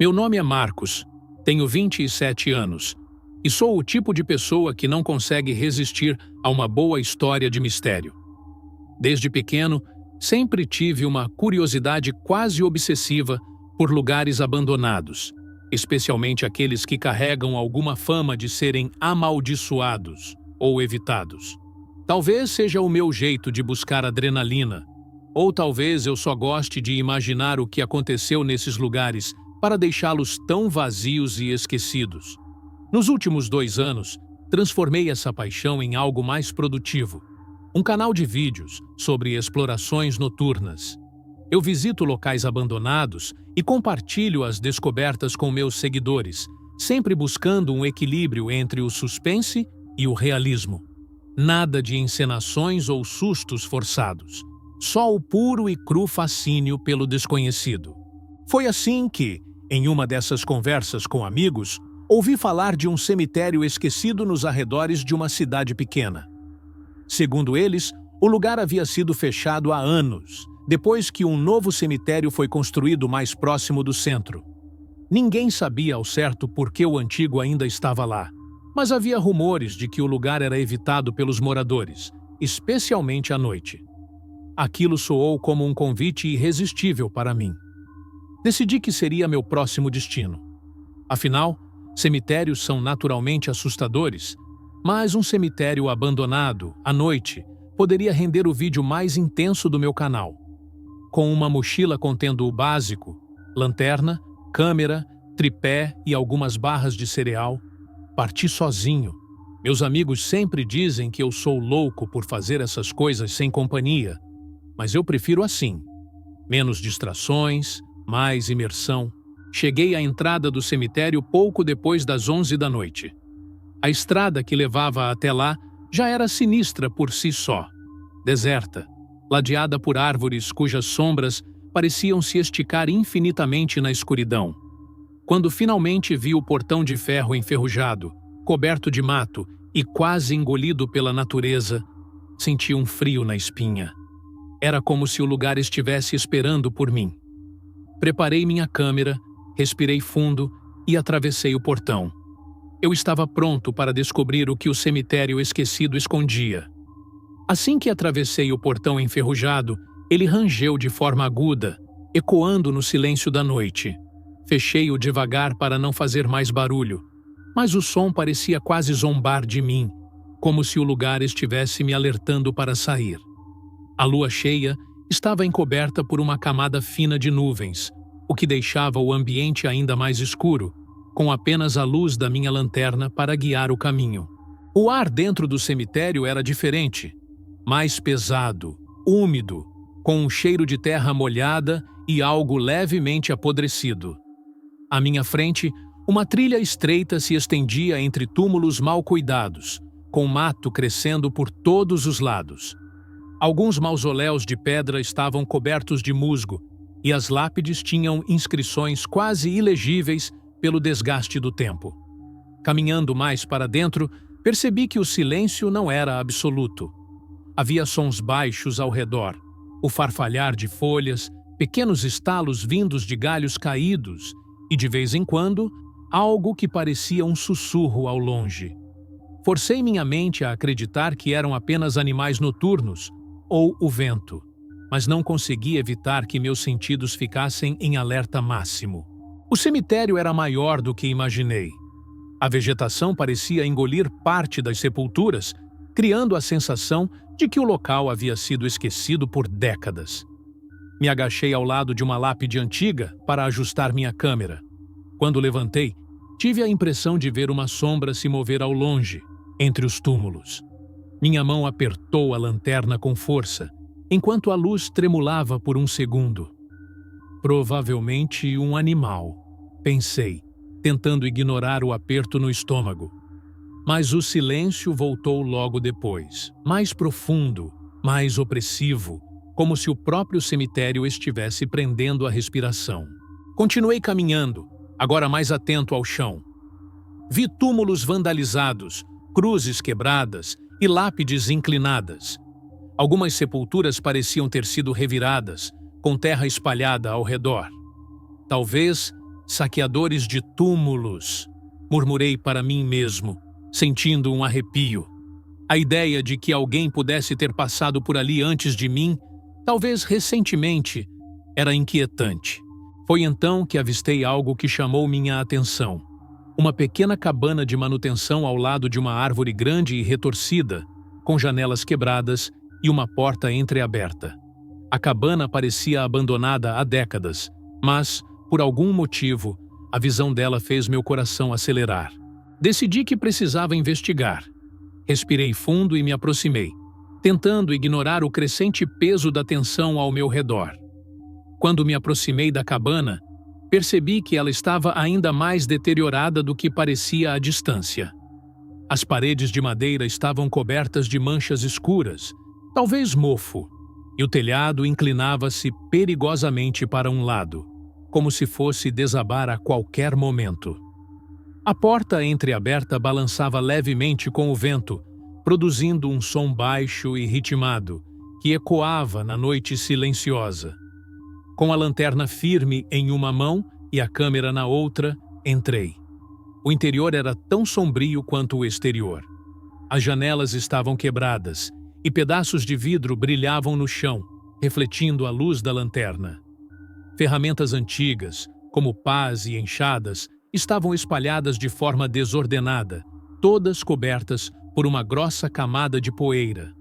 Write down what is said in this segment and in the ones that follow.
Meu nome é Marcos, tenho 27 anos e sou o tipo de pessoa que não consegue resistir a uma boa história de mistério. Desde pequeno, sempre tive uma curiosidade quase obsessiva por lugares abandonados, especialmente aqueles que carregam alguma fama de serem amaldiçoados ou evitados. Talvez seja o meu jeito de buscar adrenalina, ou talvez eu só goste de imaginar o que aconteceu nesses lugares para deixá-los tão vazios e esquecidos. Nos últimos 2 anos, transformei essa paixão em algo mais produtivo. Um canal de vídeos sobre explorações noturnas. Eu visito locais abandonados e compartilho as descobertas com meus seguidores, sempre buscando um equilíbrio entre o suspense e o realismo. Nada de encenações ou sustos forçados. Só o puro e cru fascínio pelo desconhecido. Foi assim que, em uma dessas conversas com amigos, ouvi falar de um cemitério esquecido nos arredores de uma cidade pequena. Segundo eles, o lugar havia sido fechado há anos, depois que um novo cemitério foi construído mais próximo do centro. Ninguém sabia ao certo por que o antigo ainda estava lá, mas havia rumores de que o lugar era evitado pelos moradores, especialmente à noite. Aquilo soou como um convite irresistível para mim. Decidi que seria meu próximo destino. Afinal, cemitérios são naturalmente assustadores, mas um cemitério abandonado, à noite, poderia render o vídeo mais intenso do meu canal. Com uma mochila contendo o básico, lanterna, câmera, tripé e algumas barras de cereal, parti sozinho. Meus amigos sempre dizem que eu sou louco por fazer essas coisas sem companhia, mas eu prefiro assim. Menos distrações, mais imersão. Cheguei à entrada do cemitério pouco depois das 11 da noite. A estrada que levava até lá já era sinistra por si só. Deserta, ladeada por árvores cujas sombras pareciam se esticar infinitamente na escuridão. Quando finalmente vi o portão de ferro enferrujado, coberto de mato e quase engolido pela natureza, senti um frio na espinha. Era como se o lugar estivesse esperando por mim. Preparei minha câmera, respirei fundo e atravessei o portão. Eu estava pronto para descobrir o que o cemitério esquecido escondia. Assim que atravessei o portão enferrujado, ele rangeu de forma aguda, ecoando no silêncio da noite. Fechei-o devagar para não fazer mais barulho, mas o som parecia quase zombar de mim, como se o lugar estivesse me alertando para sair. A lua cheia estava encoberta por uma camada fina de nuvens, o que deixava o ambiente ainda mais escuro, com apenas a luz da minha lanterna para guiar o caminho. O ar dentro do cemitério era diferente, mais pesado, úmido, com um cheiro de terra molhada e algo levemente apodrecido. À minha frente, uma trilha estreita se estendia entre túmulos mal cuidados, com mato crescendo por todos os lados. Alguns mausoléus de pedra estavam cobertos de musgo, e as lápides tinham inscrições quase ilegíveis pelo desgaste do tempo. Caminhando mais para dentro, percebi que o silêncio não era absoluto. Havia sons baixos ao redor, o farfalhar de folhas, pequenos estalos vindos de galhos caídos e, de vez em quando, algo que parecia um sussurro ao longe. Forcei minha mente a acreditar que eram apenas animais noturnos ou o vento, mas não consegui evitar que meus sentidos ficassem em alerta máximo. O cemitério era maior do que imaginei. A vegetação parecia engolir parte das sepulturas, criando a sensação de que o local havia sido esquecido por décadas. Me agachei ao lado de uma lápide antiga para ajustar minha câmera. Quando levantei, tive a impressão de ver uma sombra se mover ao longe, entre os túmulos. Minha mão apertou a lanterna com força, enquanto a luz tremulava por um segundo. Provavelmente um animal, pensei, tentando ignorar o aperto no estômago. Mas o silêncio voltou logo depois, mais profundo, mais opressivo, como se o próprio cemitério estivesse prendendo a respiração. Continuei caminhando, agora mais atento ao chão. Vi túmulos vandalizados, cruzes quebradas e lápides inclinadas. Algumas sepulturas pareciam ter sido reviradas, com terra espalhada ao redor. Talvez Saqueadores de túmulos, murmurei para mim mesmo, sentindo um arrepio. A ideia de que alguém pudesse ter passado por ali antes de mim, talvez recentemente, era inquietante. Foi então que avistei algo que chamou minha atenção. Uma pequena cabana de manutenção ao lado de uma árvore grande e retorcida, com janelas quebradas e uma porta entreaberta. A cabana parecia abandonada há décadas, mas, por algum motivo, a visão dela fez meu coração acelerar. Decidi que precisava investigar. Respirei fundo e me aproximei, tentando ignorar o crescente peso da tensão ao meu redor. Quando me aproximei da cabana, percebi que ela estava ainda mais deteriorada do que parecia à distância. As paredes de madeira estavam cobertas de manchas escuras, talvez mofo, e o telhado inclinava-se perigosamente para um lado, como se fosse desabar a qualquer momento. A porta entreaberta balançava levemente com o vento, produzindo um som baixo e ritmado, que ecoava na noite silenciosa. Com a lanterna firme em uma mão e a câmera na outra, entrei. O interior era tão sombrio quanto o exterior. As janelas estavam quebradas e pedaços de vidro brilhavam no chão, refletindo a luz da lanterna. Ferramentas antigas, como pás e enxadas, estavam espalhadas de forma desordenada, todas cobertas por uma grossa camada de poeira.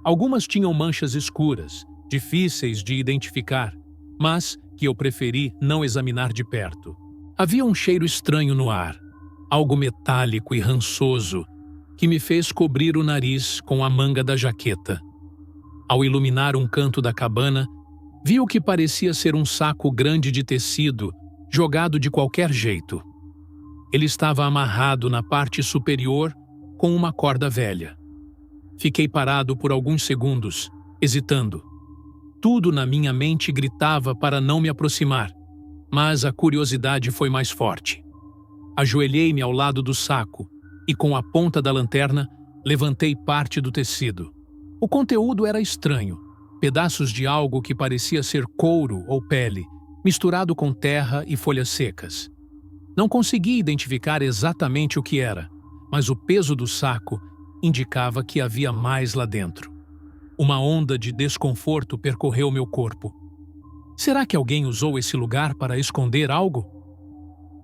Algumas tinham manchas escuras, difíceis de identificar, mas que eu preferi não examinar de perto. Havia um cheiro estranho no ar, algo metálico e rançoso, que me fez cobrir o nariz com a manga da jaqueta. Ao iluminar um canto da cabana, vi o que parecia ser um saco grande de tecido, jogado de qualquer jeito. Ele estava amarrado na parte superior com uma corda velha. Fiquei parado por alguns segundos, hesitando. Tudo na minha mente gritava para não me aproximar, mas a curiosidade foi mais forte. Ajoelhei-me ao lado do saco e, com a ponta da lanterna, levantei parte do tecido. O conteúdo era estranho, pedaços de algo que parecia ser couro ou pele, misturado com terra e folhas secas. Não consegui identificar exatamente o que era, mas o peso do saco indicava que havia mais lá dentro. Uma onda de desconforto percorreu meu corpo. Será que alguém usou esse lugar para esconder algo?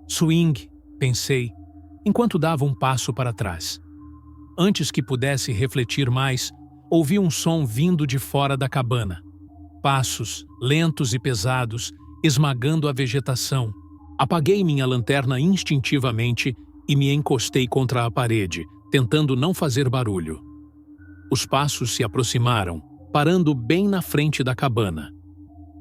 Swing, pensei, enquanto dava um passo para trás. Antes que pudesse refletir mais, ouvi um som vindo de fora da cabana. Passos, lentos e pesados, esmagando a vegetação. Apaguei minha lanterna instintivamente e me encostei contra a parede, tentando não fazer barulho. Os passos se aproximaram, parando bem na frente da cabana.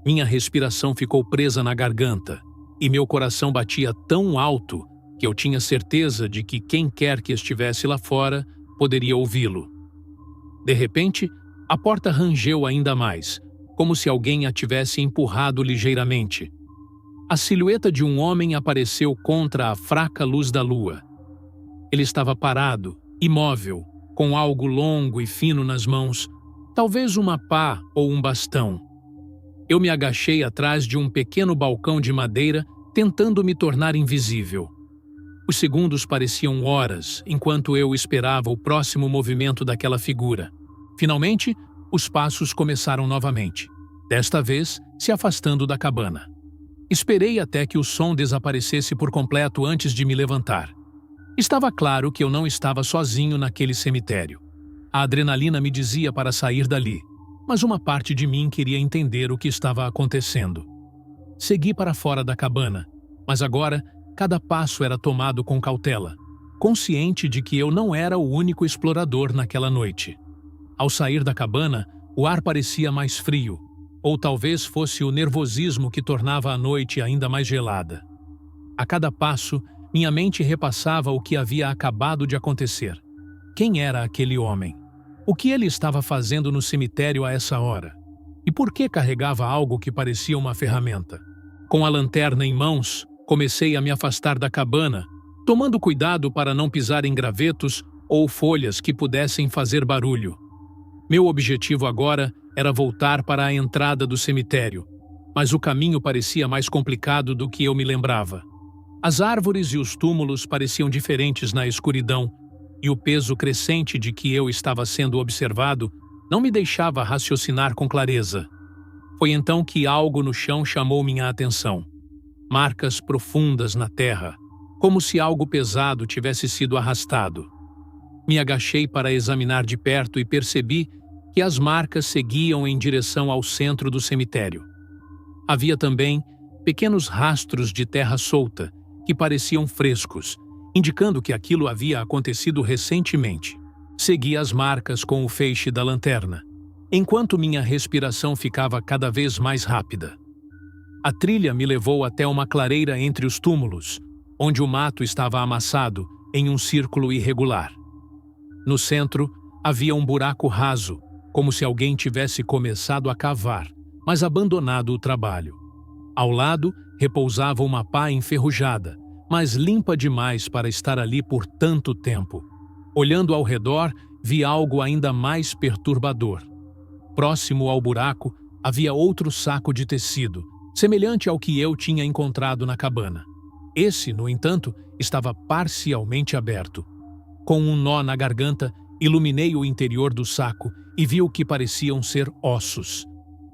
Minha respiração ficou presa na garganta e meu coração batia tão alto que eu tinha certeza de que quem quer que estivesse lá fora poderia ouvi-lo. De repente, a porta rangeu ainda mais, como se alguém a tivesse empurrado ligeiramente. A silhueta de um homem apareceu contra a fraca luz da lua. Ele estava parado, imóvel, com algo longo e fino nas mãos, talvez uma pá ou um bastão. Eu me agachei atrás de um pequeno balcão de madeira, tentando me tornar invisível. Os segundos pareciam horas, enquanto eu esperava o próximo movimento daquela figura. Finalmente, os passos começaram novamente, desta vez se afastando da cabana. Esperei até que o som desaparecesse por completo antes de me levantar. Estava claro que eu não estava sozinho naquele cemitério. A adrenalina me dizia para sair dali, mas uma parte de mim queria entender o que estava acontecendo. Segui para fora da cabana, mas agora cada passo era tomado com cautela, consciente de que eu não era o único explorador naquela noite. Ao sair da cabana, o ar parecia mais frio, ou talvez fosse o nervosismo que tornava a noite ainda mais gelada. A cada passo, minha mente repassava o que havia acabado de acontecer. Quem era aquele homem? O que ele estava fazendo no cemitério a essa hora? E por que carregava algo que parecia uma ferramenta? Com a lanterna em mãos, comecei a me afastar da cabana, tomando cuidado para não pisar em gravetos ou folhas que pudessem fazer barulho. Meu objetivo agora era voltar para a entrada do cemitério, mas o caminho parecia mais complicado do que eu me lembrava. As árvores e os túmulos pareciam diferentes na escuridão, e o peso crescente de que eu estava sendo observado não me deixava raciocinar com clareza. Foi então que algo no chão chamou minha atenção. Marcas profundas na terra, como se algo pesado tivesse sido arrastado. Me agachei para examinar de perto e percebi que as marcas seguiam em direção ao centro do cemitério. Havia também pequenos rastros de terra solta, que pareciam frescos, indicando que aquilo havia acontecido recentemente. Segui as marcas com o feixe da lanterna, enquanto minha respiração ficava cada vez mais rápida. A trilha me levou até uma clareira entre os túmulos, onde o mato estava amassado em um círculo irregular. No centro, havia um buraco raso, como se alguém tivesse começado a cavar, mas abandonado o trabalho. Ao lado, repousava uma pá enferrujada, mas limpa demais para estar ali por tanto tempo. Olhando ao redor, vi algo ainda mais perturbador. Próximo ao buraco, havia outro saco de tecido, semelhante ao que eu tinha encontrado na cabana. Esse, no entanto, estava parcialmente aberto. Com um nó na garganta, iluminei o interior do saco e vi o que pareciam ser ossos.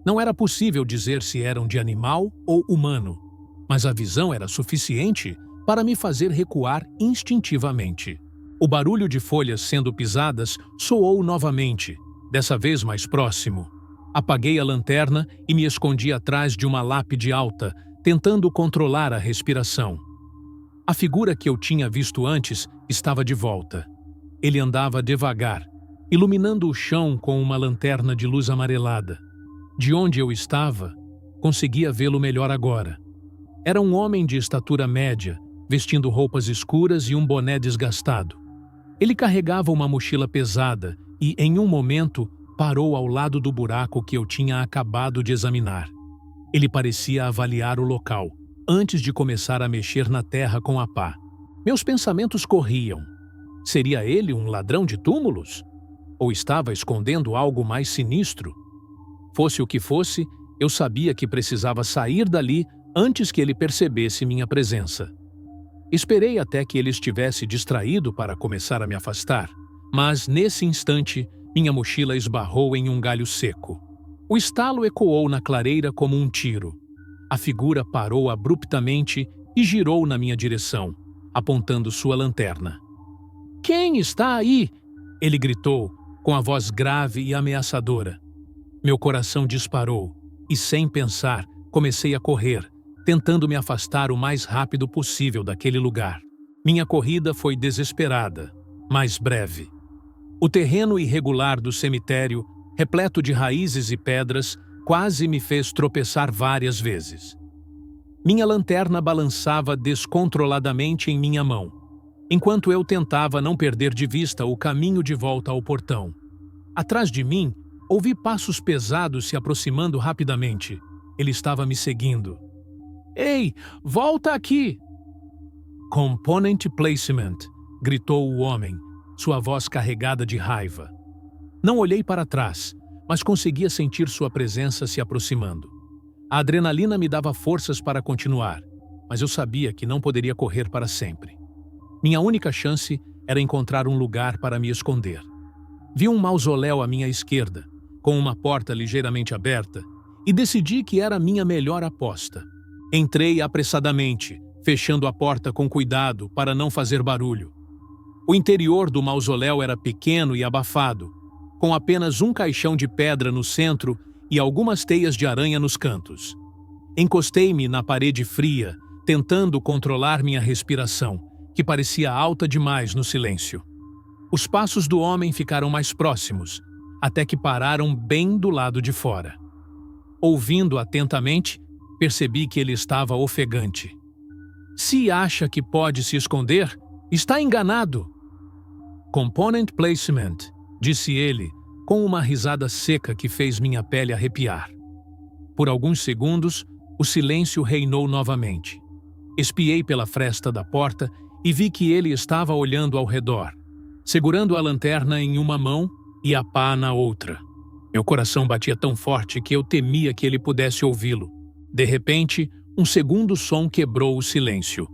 Não era possível dizer se eram de animal ou humano, mas a visão era suficiente para me fazer recuar instintivamente. O barulho de folhas sendo pisadas soou novamente, dessa vez mais próximo. Apaguei a lanterna e me escondi atrás de uma lápide alta, tentando controlar a respiração. A figura que eu tinha visto antes estava de volta. Ele andava devagar, iluminando o chão com uma lanterna de luz amarelada. De onde eu estava, conseguia vê-lo melhor agora. Era um homem de estatura média, vestindo roupas escuras e um boné desgastado. Ele carregava uma mochila pesada e, em um momento, parou ao lado do buraco que eu tinha acabado de examinar. Ele parecia avaliar o local, antes de começar a mexer na terra com a pá. Meus pensamentos corriam. Seria ele um ladrão de túmulos? Ou estava escondendo algo mais sinistro? Fosse o que fosse, eu sabia que precisava sair dali antes que ele percebesse minha presença. Esperei até que ele estivesse distraído para começar a me afastar, mas, nesse instante, minha mochila esbarrou em um galho seco. O estalo ecoou na clareira como um tiro. A figura parou abruptamente e girou na minha direção, apontando sua lanterna. "Quem está aí?" ele gritou, com a voz grave e ameaçadora. Meu coração disparou e, sem pensar, comecei a correr, tentando me afastar o mais rápido possível daquele lugar. Minha corrida foi desesperada, mas breve. O terreno irregular do cemitério, repleto de raízes e pedras, quase me fez tropeçar várias vezes. Minha lanterna balançava descontroladamente em minha mão, enquanto eu tentava não perder de vista o caminho de volta ao portão. Atrás de mim, ouvi passos pesados se aproximando rapidamente. Ele estava me seguindo. "Ei, volta aqui!" "Component placement", gritou o homem, sua voz carregada de raiva. Não olhei para trás, mas conseguia sentir sua presença se aproximando. A adrenalina me dava forças para continuar, mas eu sabia que não poderia correr para sempre. Minha única chance era encontrar um lugar para me esconder. Vi um mausoléu à minha esquerda, com uma porta ligeiramente aberta, e decidi que era a minha melhor aposta. Entrei apressadamente, fechando a porta com cuidado para não fazer barulho. O interior do mausoléu era pequeno e abafado, com apenas um caixão de pedra no centro e algumas teias de aranha nos cantos. Encostei-me na parede fria, tentando controlar minha respiração, que parecia alta demais no silêncio. Os passos do homem ficaram mais próximos, até que pararam bem do lado de fora. Ouvindo atentamente, percebi que ele estava ofegante. "Se acha que pode se esconder, está enganado." "Component placement", disse ele, com uma risada seca que fez minha pele arrepiar. Por alguns segundos, o silêncio reinou novamente. Espiei pela fresta da porta e vi que ele estava olhando ao redor, segurando a lanterna em uma mão e a pá na outra. Meu coração batia tão forte que eu temia que ele pudesse ouvi-lo. De repente, um segundo som quebrou o silêncio.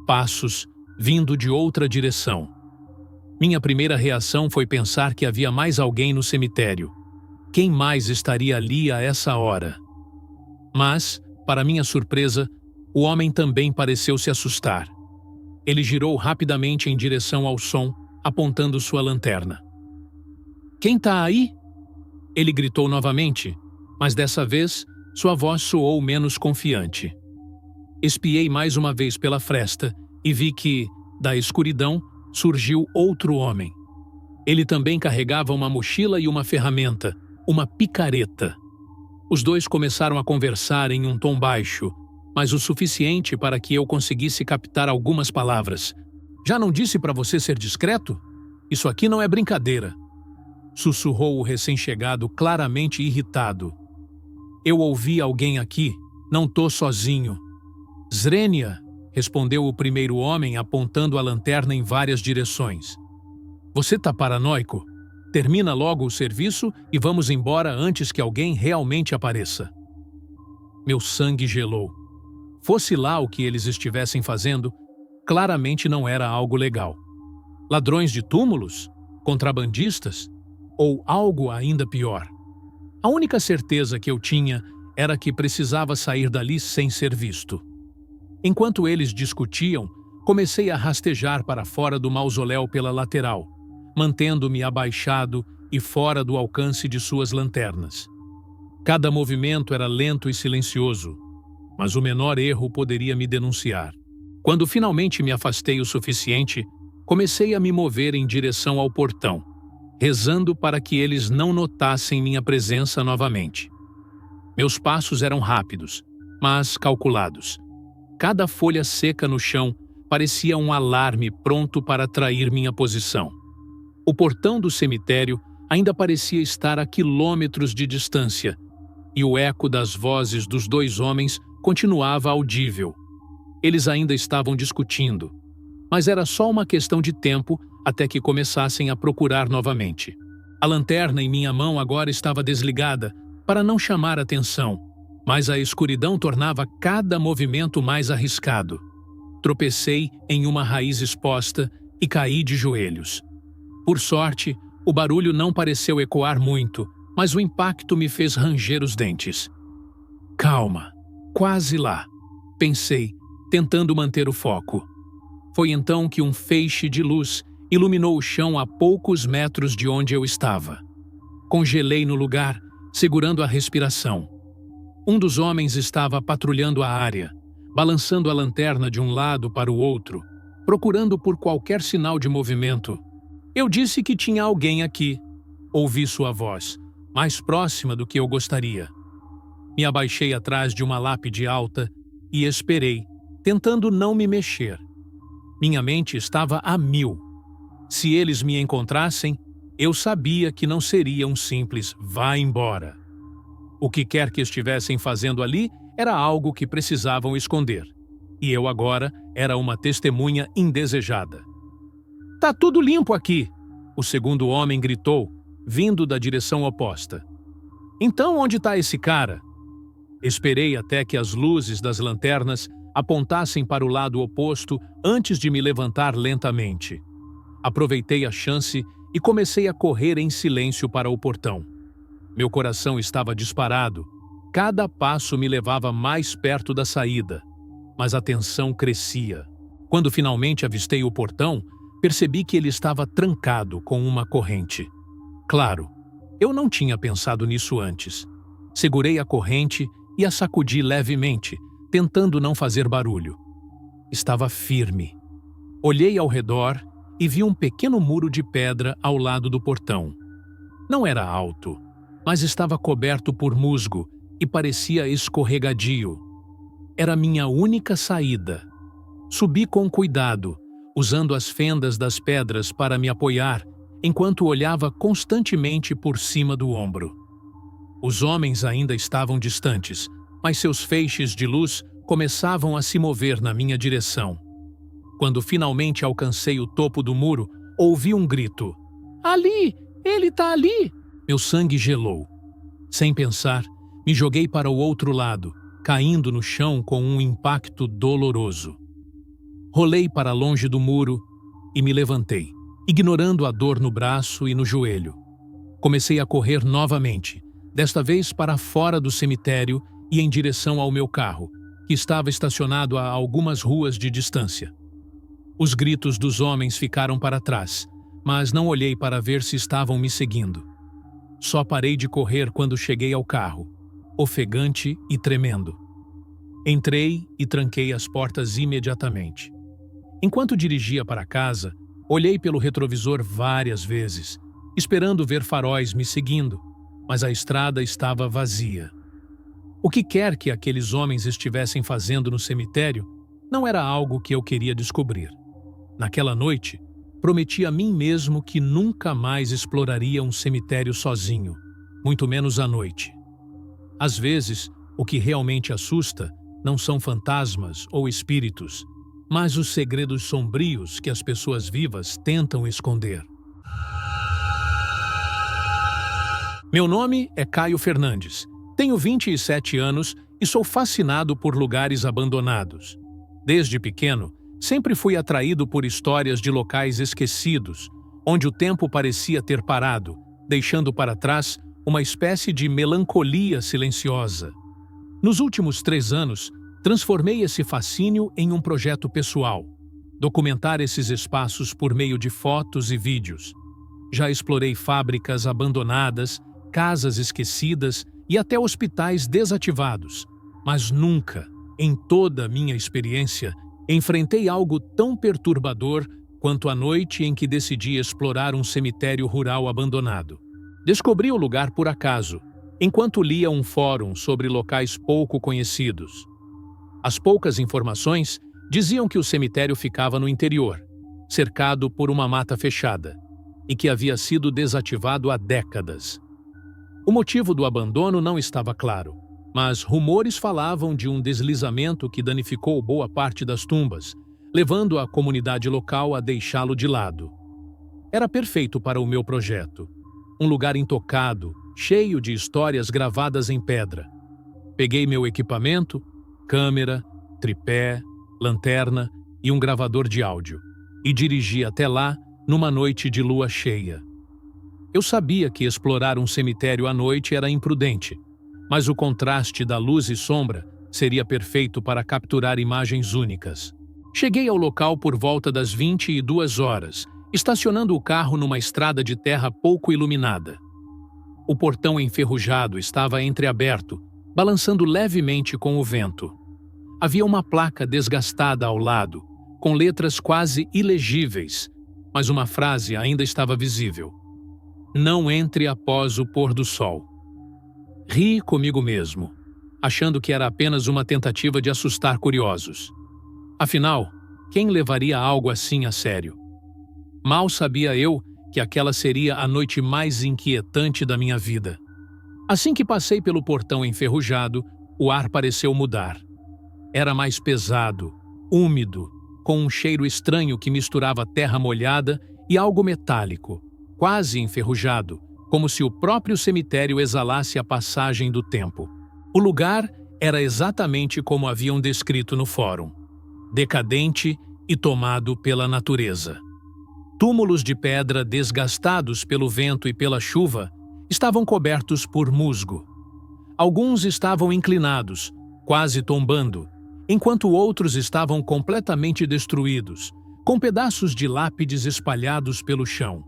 passos vindo de outra direção. Minha primeira reação foi pensar que havia mais alguém no cemitério. Quem mais estaria ali a essa hora? Mas, para minha surpresa, o homem também pareceu se assustar. Ele girou rapidamente em direção ao som, apontando sua lanterna. "Quem tá aí?" Ele gritou novamente, mas dessa vez sua voz soou menos confiante. Espiei mais uma vez pela fresta e vi que, da escuridão, surgiu outro homem. Ele também carregava uma mochila e uma ferramenta, uma picareta. Os dois começaram a conversar em um tom baixo, mas o suficiente para que eu conseguisse captar algumas palavras. "Já não disse para você ser discreto? Isso aqui não é brincadeira", sussurrou o recém-chegado, claramente irritado. "Eu ouvi alguém aqui, não tô sozinho." "Zrenia", respondeu o primeiro homem, apontando a lanterna em várias direções. "Você tá paranoico? Termina logo o serviço e vamos embora antes que alguém realmente apareça." Meu sangue gelou. Fosse lá o que eles estivessem fazendo, claramente não era algo legal. Ladrões de túmulos? Contrabandistas? Ou algo ainda pior? A única certeza que eu tinha era que precisava sair dali sem ser visto. Enquanto eles discutiam, comecei a rastejar para fora do mausoléu pela lateral, mantendo-me abaixado e fora do alcance de suas lanternas. Cada movimento era lento e silencioso, mas o menor erro poderia me denunciar. Quando finalmente me afastei o suficiente, comecei a me mover em direção ao portão, rezando para que eles não notassem minha presença novamente. Meus passos eram rápidos, mas calculados. Cada folha seca no chão parecia um alarme pronto para atrair minha posição. O portão do cemitério ainda parecia estar a quilômetros de distância, e o eco das vozes dos dois homens continuava audível. Eles ainda estavam discutindo, mas era só uma questão de tempo até que começassem a procurar novamente. A lanterna em minha mão agora estava desligada para não chamar atenção, mas a escuridão tornava cada movimento mais arriscado. Tropecei em uma raiz exposta e caí de joelhos. Por sorte, o barulho não pareceu ecoar muito, mas o impacto me fez ranger os dentes. "Calma, quase lá", pensei, tentando manter o foco. Foi então que um feixe de luz iluminou o chão a poucos metros de onde eu estava. Congelei no lugar, segurando a respiração. Um dos homens estava patrulhando a área, balançando a lanterna de um lado para o outro, procurando por qualquer sinal de movimento. "Eu disse que tinha alguém aqui", ouvi sua voz, mais próxima do que eu gostaria. Me abaixei atrás de uma lápide alta e esperei, tentando não me mexer. Minha mente estava a mil. Se eles me encontrassem, eu sabia que não seria um simples "vá embora". O que quer que estivessem fazendo ali era algo que precisavam esconder. E eu agora era uma testemunha indesejada. "Tá tudo limpo aqui", o segundo homem gritou, vindo da direção oposta. "Então onde está esse cara?" Esperei até que as luzes das lanternas apontassem para o lado oposto antes de me levantar lentamente. Aproveitei a chance e comecei a correr em silêncio para o portão. Meu coração estava disparado. Cada passo me levava mais perto da saída, mas a tensão crescia. Quando finalmente avistei o portão, percebi que ele estava trancado com uma corrente. Claro, eu não tinha pensado nisso antes. Segurei a corrente e a sacudi levemente, tentando não fazer barulho. Estava firme. Olhei ao redor e vi um pequeno muro de pedra ao lado do portão. Não era alto, mas estava coberto por musgo e parecia escorregadio. Era minha única saída. Subi com cuidado, usando as fendas das pedras para me apoiar, enquanto olhava constantemente por cima do ombro. Os homens ainda estavam distantes, mas seus feixes de luz começavam a se mover na minha direção. Quando finalmente alcancei o topo do muro, ouvi um grito. "Ali! Ele tá ali!" Meu sangue gelou. Sem pensar, me joguei para o outro lado, caindo no chão com um impacto doloroso. Rolei para longe do muro e me levantei, ignorando a dor no braço e no joelho. Comecei a correr novamente, desta vez para fora do cemitério e em direção ao meu carro, que estava estacionado a algumas ruas de distância. Os gritos dos homens ficaram para trás, mas não olhei para ver se estavam me seguindo. Só parei de correr quando cheguei ao carro, ofegante e tremendo. Entrei e tranquei as portas imediatamente. Enquanto dirigia para casa, olhei pelo retrovisor várias vezes, esperando ver faróis me seguindo, mas a estrada estava vazia. O que quer que aqueles homens estivessem fazendo no cemitério não era algo que eu queria descobrir. Naquela noite, prometi a mim mesmo que nunca mais exploraria um cemitério sozinho, muito menos à noite. Às vezes, o que realmente assusta não são fantasmas ou espíritos, mas os segredos sombrios que as pessoas vivas tentam esconder. Meu nome é Caio Fernandes, tenho 27 anos e sou fascinado por lugares abandonados. Desde pequeno, sempre fui atraído por histórias de locais esquecidos, onde o tempo parecia ter parado, deixando para trás uma espécie de melancolia silenciosa. Nos últimos 3 anos, transformei esse fascínio em um projeto pessoal: documentar esses espaços por meio de fotos e vídeos. Já explorei fábricas abandonadas, casas esquecidas e até hospitais desativados, mas nunca, em toda a minha experiência, enfrentei algo tão perturbador quanto a noite em que decidi explorar um cemitério rural abandonado. Descobri o lugar por acaso, enquanto lia um fórum sobre locais pouco conhecidos. As poucas informações diziam que o cemitério ficava no interior, cercado por uma mata fechada, e que havia sido desativado há décadas. O motivo do abandono não estava claro, mas rumores falavam de um deslizamento que danificou boa parte das tumbas, levando a comunidade local a deixá-lo de lado. Era perfeito para o meu projeto. Um lugar intocado, cheio de histórias gravadas em pedra. Peguei meu equipamento, câmera, tripé, lanterna e um gravador de áudio, e dirigi até lá numa noite de lua cheia. Eu sabia que explorar um cemitério à noite era imprudente, mas o contraste da luz e sombra seria perfeito para capturar imagens únicas. Cheguei ao local por volta das 22 horas, estacionando o carro numa estrada de terra pouco iluminada. O portão enferrujado estava entreaberto, balançando levemente com o vento. Havia uma placa desgastada ao lado, com letras quase ilegíveis, mas uma frase ainda estava visível: "Não entre após o pôr do sol." Ri comigo mesmo, achando que era apenas uma tentativa de assustar curiosos. Afinal, quem levaria algo assim a sério? Mal sabia eu que aquela seria a noite mais inquietante da minha vida. Assim que passei pelo portão enferrujado, o ar pareceu mudar. Era mais pesado, úmido, com um cheiro estranho que misturava terra molhada e algo metálico, quase enferrujado, como se o próprio cemitério exalasse a passagem do tempo. O lugar era exatamente como haviam descrito no fórum: decadente e tomado pela natureza. Túmulos de pedra desgastados pelo vento e pela chuva estavam cobertos por musgo. Alguns estavam inclinados, quase tombando, enquanto outros estavam completamente destruídos, com pedaços de lápides espalhados pelo chão.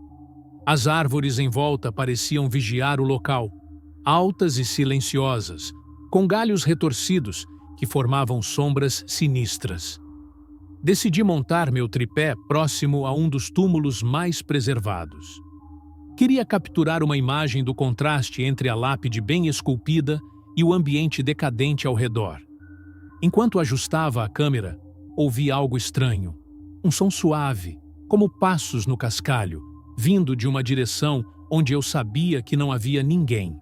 As árvores em volta pareciam vigiar o local, altas e silenciosas, com galhos retorcidos que formavam sombras sinistras. Decidi montar meu tripé próximo a um dos túmulos mais preservados. Queria capturar uma imagem do contraste entre a lápide bem esculpida e o ambiente decadente ao redor. Enquanto ajustava a câmera, ouvi algo estranho. Um som suave, como passos no cascalho, vindo de uma direção onde eu sabia que não havia ninguém.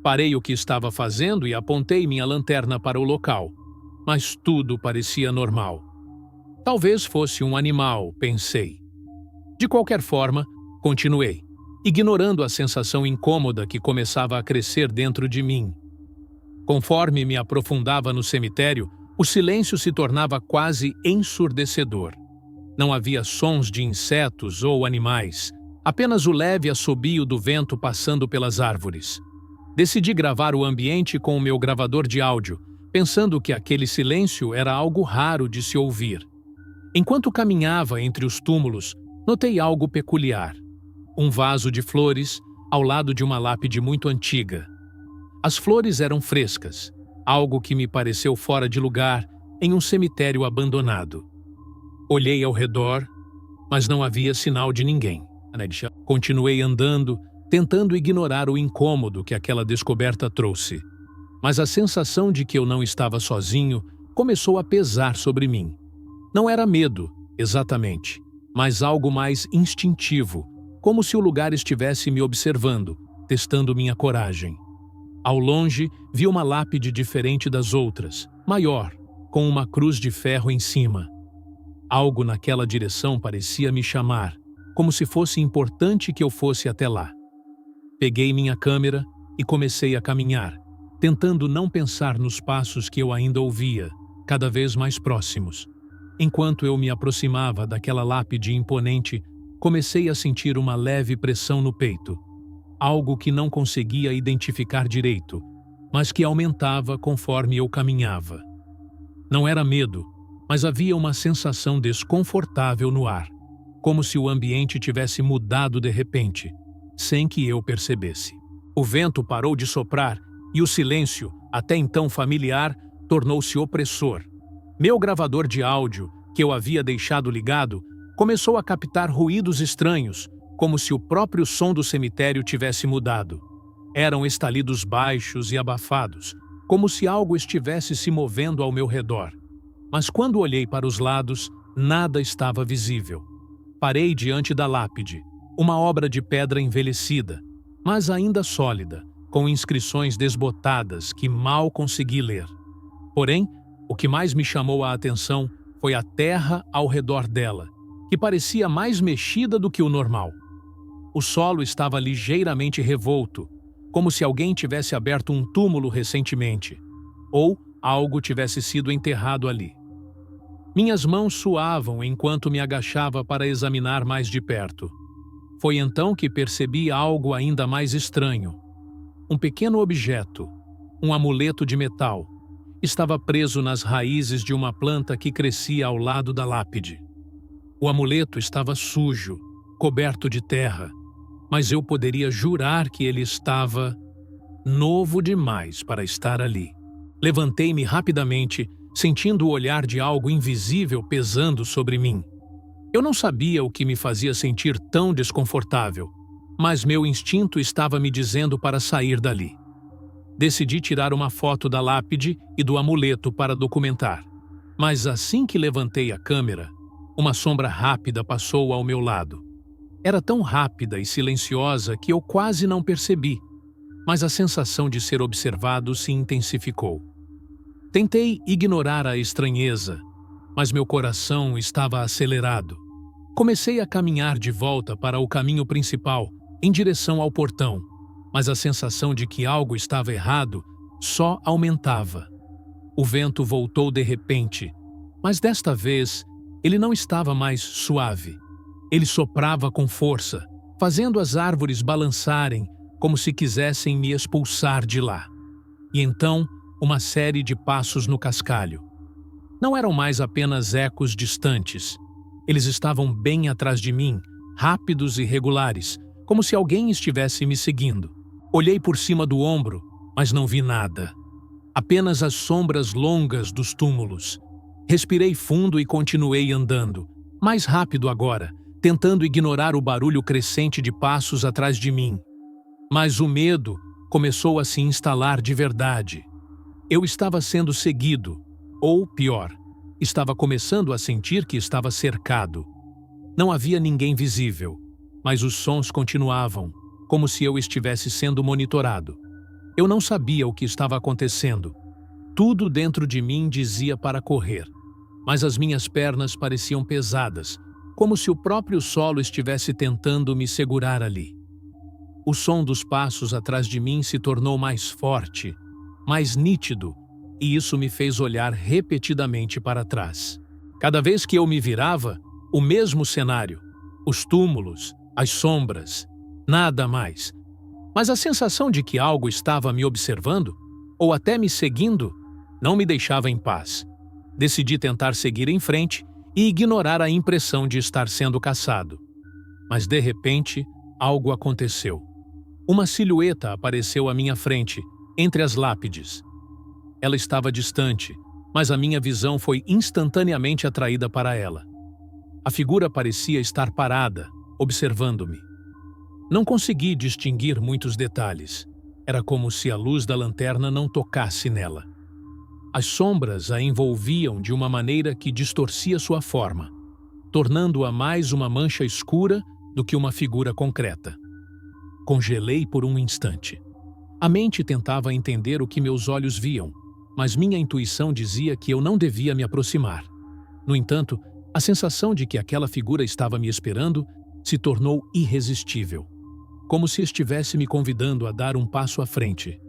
Parei o que estava fazendo e apontei minha lanterna para o local, mas tudo parecia normal. Talvez fosse um animal, pensei. De qualquer forma, continuei, ignorando a sensação incômoda que começava a crescer dentro de mim. Conforme me aprofundava no cemitério, o silêncio se tornava quase ensurdecedor. Não havia sons de insetos ou animais, apenas o leve assobio do vento passando pelas árvores. Decidi gravar o ambiente com o meu gravador de áudio, pensando que aquele silêncio era algo raro de se ouvir. Enquanto caminhava entre os túmulos, notei algo peculiar. Um vaso de flores ao lado de uma lápide muito antiga. As flores eram frescas, algo que me pareceu fora de lugar em um cemitério abandonado. Olhei ao redor, mas não havia sinal de ninguém. Continuei andando, tentando ignorar o incômodo que aquela descoberta trouxe. Mas a sensação de que eu não estava sozinho começou a pesar sobre mim. Não era medo, exatamente, mas algo mais instintivo, como se o lugar estivesse me observando, testando minha coragem. Ao longe, vi uma lápide diferente das outras, maior, com uma cruz de ferro em cima. Algo naquela direção parecia me chamar, como se fosse importante que eu fosse até lá. Peguei minha câmera e comecei a caminhar, tentando não pensar nos passos que eu ainda ouvia, cada vez mais próximos. Enquanto eu me aproximava daquela lápide imponente, comecei a sentir uma leve pressão no peito, algo que não conseguia identificar direito, mas que aumentava conforme eu caminhava. Não era medo, mas havia uma sensação desconfortável no ar, como se o ambiente tivesse mudado de repente, sem que eu percebesse. O vento parou de soprar e o silêncio, até então familiar, tornou-se opressor. Meu gravador de áudio, que eu havia deixado ligado, começou a captar ruídos estranhos, como se o próprio som do cemitério tivesse mudado. Eram estalidos baixos e abafados, como se algo estivesse se movendo ao meu redor. Mas quando olhei para os lados, nada estava visível. Parei diante da lápide, uma obra de pedra envelhecida, mas ainda sólida, com inscrições desbotadas que mal consegui ler. Porém, o que mais me chamou a atenção foi a terra ao redor dela, que parecia mais mexida do que o normal. O solo estava ligeiramente revolto, como se alguém tivesse aberto um túmulo recentemente, ou algo tivesse sido enterrado ali. Minhas mãos suavam enquanto me agachava para examinar mais de perto. Foi então que percebi algo ainda mais estranho. Um pequeno objeto, um amuleto de metal, estava preso nas raízes de uma planta que crescia ao lado da lápide. O amuleto estava sujo, coberto de terra, mas eu poderia jurar que ele estava novo demais para estar ali. Levantei-me rapidamente, sentindo o olhar de algo invisível pesando sobre mim. Eu não sabia o que me fazia sentir tão desconfortável, mas meu instinto estava me dizendo para sair dali. Decidi tirar uma foto da lápide e do amuleto para documentar. Mas assim que levantei a câmera, uma sombra rápida passou ao meu lado. Era tão rápida e silenciosa que eu quase não percebi, mas a sensação de ser observado se intensificou. Tentei ignorar a estranheza, mas meu coração estava acelerado. Comecei a caminhar de volta para o caminho principal, em direção ao portão, mas a sensação de que algo estava errado só aumentava. O vento voltou de repente, mas desta vez ele não estava mais suave. Ele soprava com força, fazendo as árvores balançarem como se quisessem me expulsar de lá. E então, uma série de passos no cascalho. Não eram mais apenas ecos distantes. Eles estavam bem atrás de mim, rápidos e regulares, como se alguém estivesse me seguindo. Olhei por cima do ombro, mas não vi nada. Apenas as sombras longas dos túmulos. Respirei fundo e continuei andando, mais rápido agora, tentando ignorar o barulho crescente de passos atrás de mim. Mas o medo começou a se instalar de verdade. Eu estava sendo seguido, ou pior, estava começando a sentir que estava cercado. Não havia ninguém visível, mas os sons continuavam, como se eu estivesse sendo monitorado. Eu não sabia o que estava acontecendo. Tudo dentro de mim dizia para correr, mas as minhas pernas pareciam pesadas, como se o próprio solo estivesse tentando me segurar ali. O som dos passos atrás de mim se tornou mais forte, mais nítido, e isso me fez olhar repetidamente para trás. Cada vez que eu me virava, O mesmo cenário, os túmulos, as sombras, nada mais. Mas a sensação de que algo estava me observando, ou até me seguindo, não me deixava em paz. Decidi tentar seguir em frente e ignorar a impressão de estar sendo caçado. Mas de repente, algo aconteceu. Uma silhueta apareceu à minha frente, entre as lápides. Ela estava distante, mas a minha visão foi instantaneamente atraída para ela. A figura parecia estar parada, observando-me. Não consegui distinguir muitos detalhes. Era como se a luz da lanterna não tocasse nela. As sombras a envolviam de uma maneira que distorcia sua forma, tornando-a mais uma mancha escura do que uma figura concreta. Congelei por um instante. A mente tentava entender o que meus olhos viam, mas minha intuição dizia que eu não devia me aproximar. No entanto, a sensação de que aquela figura estava me esperando se tornou irresistível, como se estivesse me convidando a dar um passo à frente.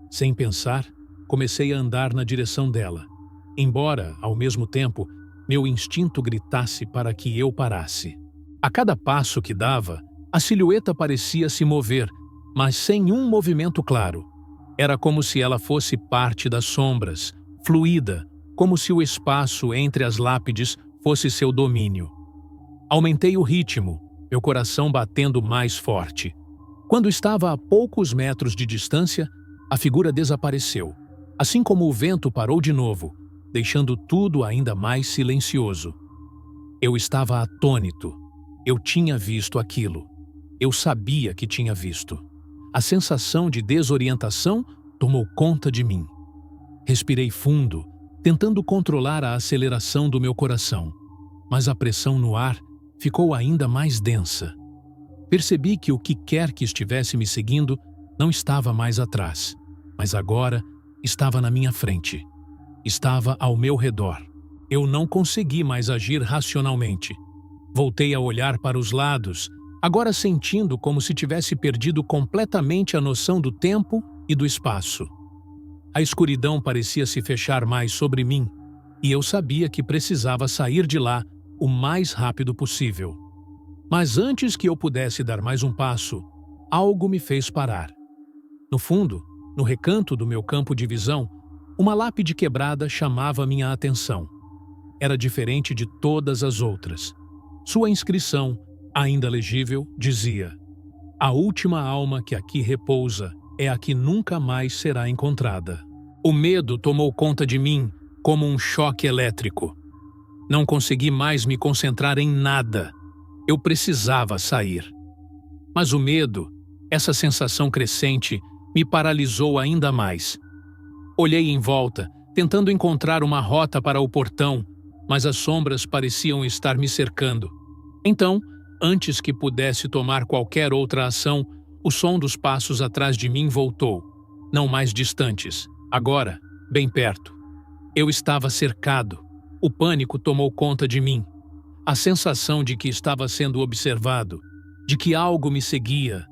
Sem pensar, comecei a andar na direção dela, embora, ao mesmo tempo, meu instinto gritasse para que eu parasse. A cada passo que dava, a silhueta parecia se mover, mas sem um movimento claro. Era como se ela fosse parte das sombras, fluida, como se o espaço entre as lápides fosse seu domínio. Aumentei o ritmo, meu coração batendo mais forte. Quando estava a poucos metros de distância, a figura desapareceu, assim como o vento parou de novo, deixando tudo ainda mais silencioso. Eu estava atônito. Eu tinha visto aquilo. Eu sabia que tinha visto. A sensação de desorientação tomou conta de mim. Respirei fundo, tentando controlar a aceleração do meu coração, mas a pressão no ar ficou ainda mais densa. Percebi que o que quer que estivesse me seguindo não estava mais atrás, mas agora estava na minha frente. Estava ao meu redor. Eu não consegui mais agir racionalmente. Voltei a olhar para os lados, agora sentindo como se tivesse perdido completamente a noção do tempo e do espaço. A escuridão parecia se fechar mais sobre mim, e eu sabia que precisava sair de lá o mais rápido possível. Mas antes que eu pudesse dar mais um passo, algo me fez parar. No fundo, no recanto do meu campo de visão, uma lápide quebrada chamava minha atenção. Era diferente de todas as outras. Sua inscrição, ainda legível, dizia: "A última alma que aqui repousa é a que nunca mais será encontrada." O medo tomou conta de mim como um choque elétrico. Não consegui mais me concentrar em nada. Eu precisava sair. Mas o medo, essa sensação crescente, me paralisou ainda mais. Olhei em volta, tentando encontrar uma rota para o portão, mas as sombras pareciam estar me cercando. Então, antes que pudesse tomar qualquer outra ação, o som dos passos atrás de mim voltou, não mais distantes, agora, bem perto. Eu estava cercado. O pânico tomou conta de mim. A sensação de que estava sendo observado, de que algo me seguia,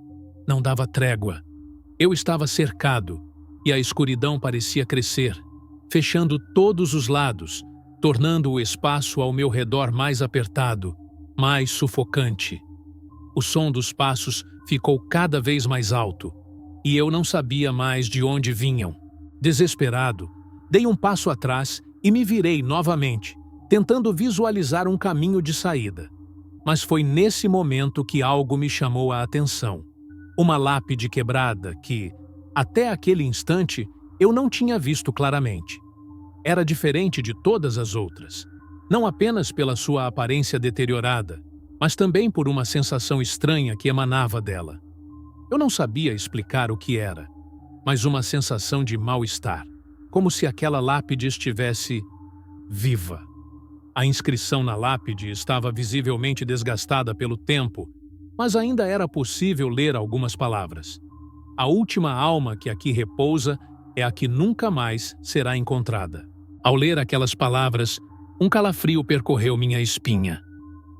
não dava trégua. Eu estava cercado, e a escuridão parecia crescer, fechando todos os lados, tornando o espaço ao meu redor mais apertado, mais sufocante. O som dos passos ficou cada vez mais alto, e eu não sabia mais de onde vinham. Desesperado, dei um passo atrás e me virei novamente, tentando visualizar um caminho de saída. Mas foi nesse momento que algo me chamou a atenção. Uma lápide quebrada que, até aquele instante, eu não tinha visto claramente. Era diferente de todas as outras, não apenas pela sua aparência deteriorada, mas também por uma sensação estranha que emanava dela. Eu não sabia explicar o que era, mas uma sensação de mal-estar, como se aquela lápide estivesse viva. A inscrição na lápide estava visivelmente desgastada pelo tempo, mas ainda era possível ler algumas palavras. A última alma que aqui repousa é a que nunca mais será encontrada. Ao ler aquelas palavras, um calafrio percorreu minha espinha.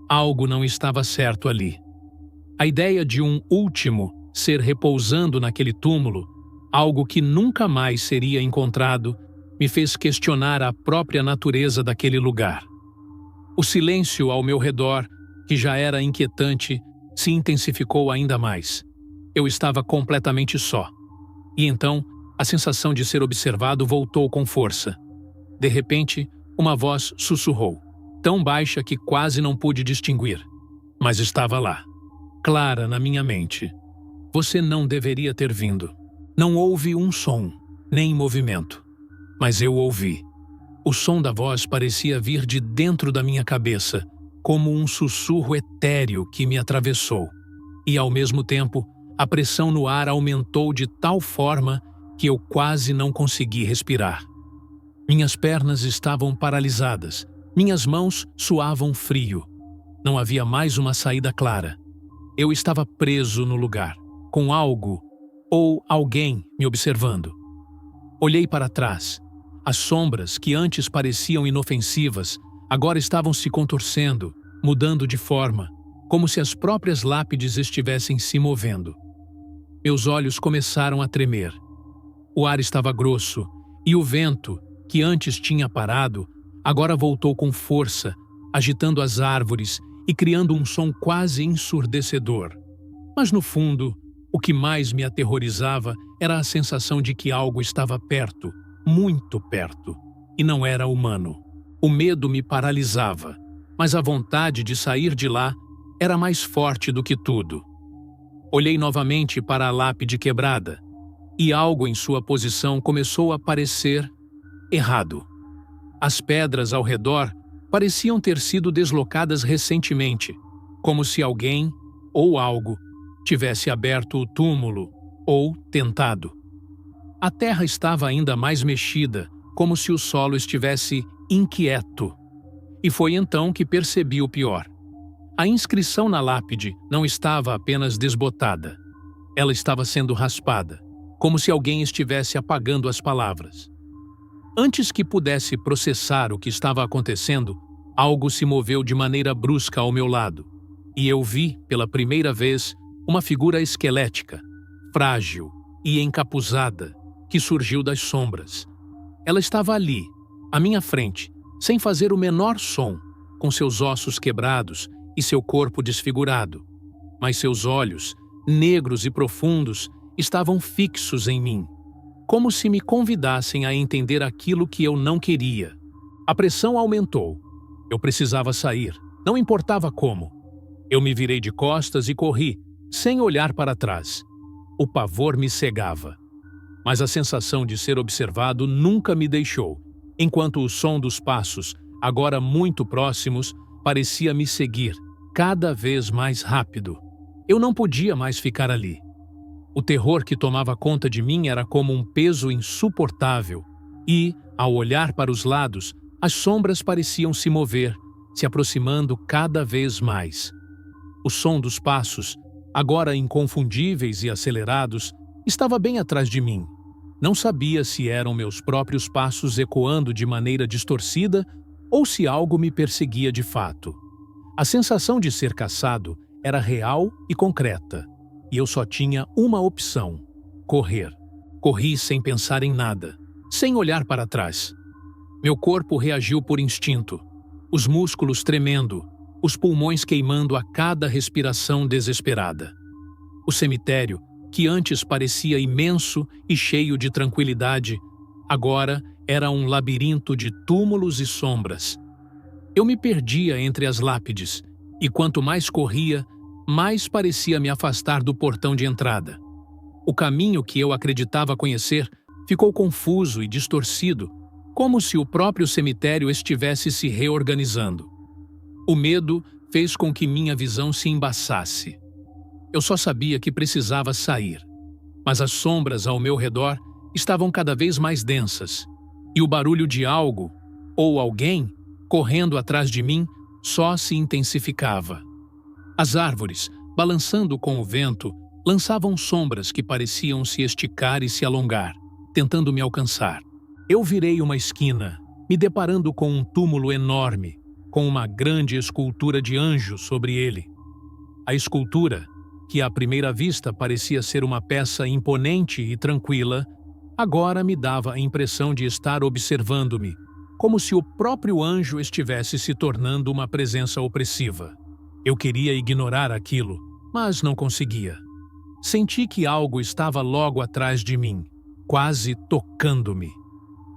Algo não estava certo ali. A ideia de um último ser repousando naquele túmulo, algo que nunca mais seria encontrado, me fez questionar a própria natureza daquele lugar. O silêncio ao meu redor, que já era inquietante, se intensificou ainda mais. Eu estava completamente só. E então, a sensação de ser observado voltou com força. De repente, uma voz sussurrou, tão baixa que quase não pude distinguir. Mas estava lá, clara na minha mente. Você não deveria ter vindo. Não houve um som, nem movimento. Mas eu ouvi. O som da voz parecia vir de dentro da minha cabeça, como um sussurro etéreo que me atravessou. E, ao mesmo tempo, a pressão no ar aumentou de tal forma que eu quase não consegui respirar. Minhas pernas estavam paralisadas, minhas mãos suavam frio. Não havia mais uma saída clara. Eu estava preso no lugar, com algo ou alguém me observando. Olhei para trás. As sombras, que antes pareciam inofensivas, agora estavam se contorcendo, mudando de forma, como se as próprias lápides estivessem se movendo. Meus olhos começaram a tremer. O ar estava grosso, e o vento, que antes tinha parado, agora voltou com força, agitando as árvores e criando um som quase ensurdecedor. Mas no fundo, o que mais me aterrorizava era a sensação de que algo estava perto, muito perto, e não era humano. O medo me paralisava, mas a vontade de sair de lá era mais forte do que tudo. Olhei novamente para a lápide quebrada, e algo em sua posição começou a parecer errado. As pedras ao redor pareciam ter sido deslocadas recentemente, como se alguém ou algo tivesse aberto o túmulo ou tentado. A terra estava ainda mais mexida, como se o solo estivesse inquieto. E foi então que percebi o pior. A inscrição na lápide não estava apenas desbotada. Ela estava sendo raspada, como se alguém estivesse apagando as palavras. Antes que pudesse processar o que estava acontecendo, algo se moveu de maneira brusca ao meu lado, e eu vi, pela primeira vez, uma figura esquelética, frágil e encapuzada, que surgiu das sombras. Ela estava ali, à minha frente, sem fazer o menor som, com seus ossos quebrados e seu corpo desfigurado. Mas seus olhos, negros e profundos, estavam fixos em mim, como se me convidassem a entender aquilo que eu não queria. A pressão aumentou. Eu precisava sair, não importava como. Eu me virei de costas e corri, sem olhar para trás. O pavor me cegava. Mas a sensação de ser observado nunca me deixou, enquanto o som dos passos, agora muito próximos, parecia me seguir, cada vez mais rápido. Eu não podia mais ficar ali. O terror que tomava conta de mim era como um peso insuportável e, ao olhar para os lados, as sombras pareciam se mover, se aproximando cada vez mais. O som dos passos, agora inconfundíveis e acelerados, estava bem atrás de mim. Não sabia se eram meus próprios passos ecoando de maneira distorcida ou se algo me perseguia de fato. A sensação de ser caçado era real e concreta, e eu só tinha uma opção: correr. Corri sem pensar em nada, sem olhar para trás. Meu corpo reagiu por instinto, os músculos tremendo, os pulmões queimando a cada respiração desesperada. O cemitério, que antes parecia imenso e cheio de tranquilidade, agora era um labirinto de túmulos e sombras. Eu me perdia entre as lápides, e quanto mais corria, mais parecia me afastar do portão de entrada. O caminho que eu acreditava conhecer ficou confuso e distorcido, como se o próprio cemitério estivesse se reorganizando. O medo fez com que minha visão se embaçasse. Eu só sabia que precisava sair, mas as sombras ao meu redor estavam cada vez mais densas, e o barulho de algo, ou alguém, correndo atrás de mim, só se intensificava. As árvores, balançando com o vento, lançavam sombras que pareciam se esticar e se alongar, tentando me alcançar. Eu virei uma esquina, me deparando com um túmulo enorme, com uma grande escultura de anjo sobre ele. A escultura, que à primeira vista parecia ser uma peça imponente e tranquila, agora me dava a impressão de estar observando-me, como se o próprio anjo estivesse se tornando uma presença opressiva. Eu queria ignorar aquilo, mas não conseguia. Senti que algo estava logo atrás de mim, quase tocando-me.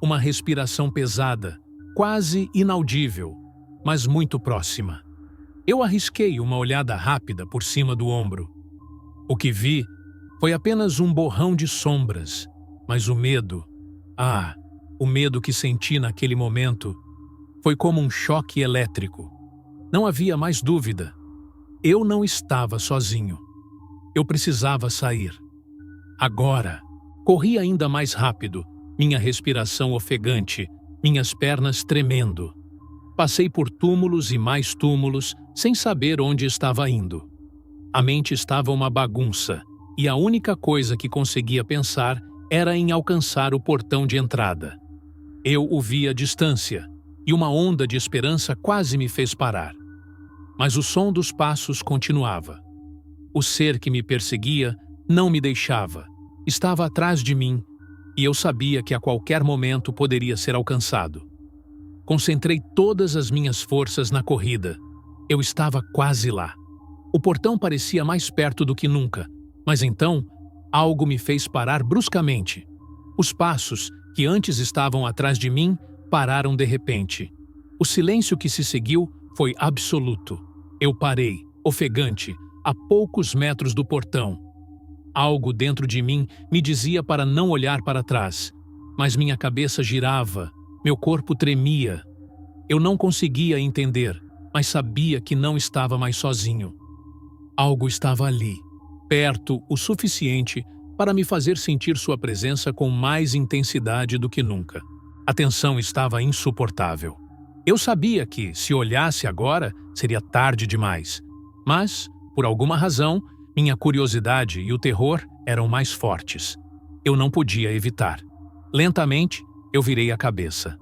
Uma respiração pesada, quase inaudível, mas muito próxima. Eu arrisquei uma olhada rápida por cima do ombro. O que vi foi apenas um borrão de sombras, mas o medo, o medo que senti naquele momento foi como um choque elétrico. Não havia mais dúvida. Eu não estava sozinho. Eu precisava sair. Agora, corri ainda mais rápido, minha respiração ofegante, minhas pernas tremendo. Passei por túmulos e mais túmulos, sem saber onde estava indo. A mente estava uma bagunça, e a única coisa que conseguia pensar era em alcançar o portão de entrada. Eu o vi à distância, e uma onda de esperança quase me fez parar. Mas o som dos passos continuava. O ser que me perseguia não me deixava. Estava atrás de mim, e eu sabia que a qualquer momento poderia ser alcançado. Concentrei todas as minhas forças na corrida. Eu estava quase lá. O portão parecia mais perto do que nunca, mas então algo me fez parar bruscamente. Os passos, que antes estavam atrás de mim, pararam de repente. O silêncio que se seguiu foi absoluto. Eu parei, ofegante, a poucos metros do portão. Algo dentro de mim me dizia para não olhar para trás, mas minha cabeça girava, meu corpo tremia. Eu não conseguia entender, mas sabia que não estava mais sozinho. Algo estava ali, perto o suficiente para me fazer sentir sua presença com mais intensidade do que nunca. A tensão estava insuportável. Eu sabia que, se olhasse agora, seria tarde demais. Mas, por alguma razão, minha curiosidade e o terror eram mais fortes. Eu não podia evitar. Lentamente, eu virei a cabeça.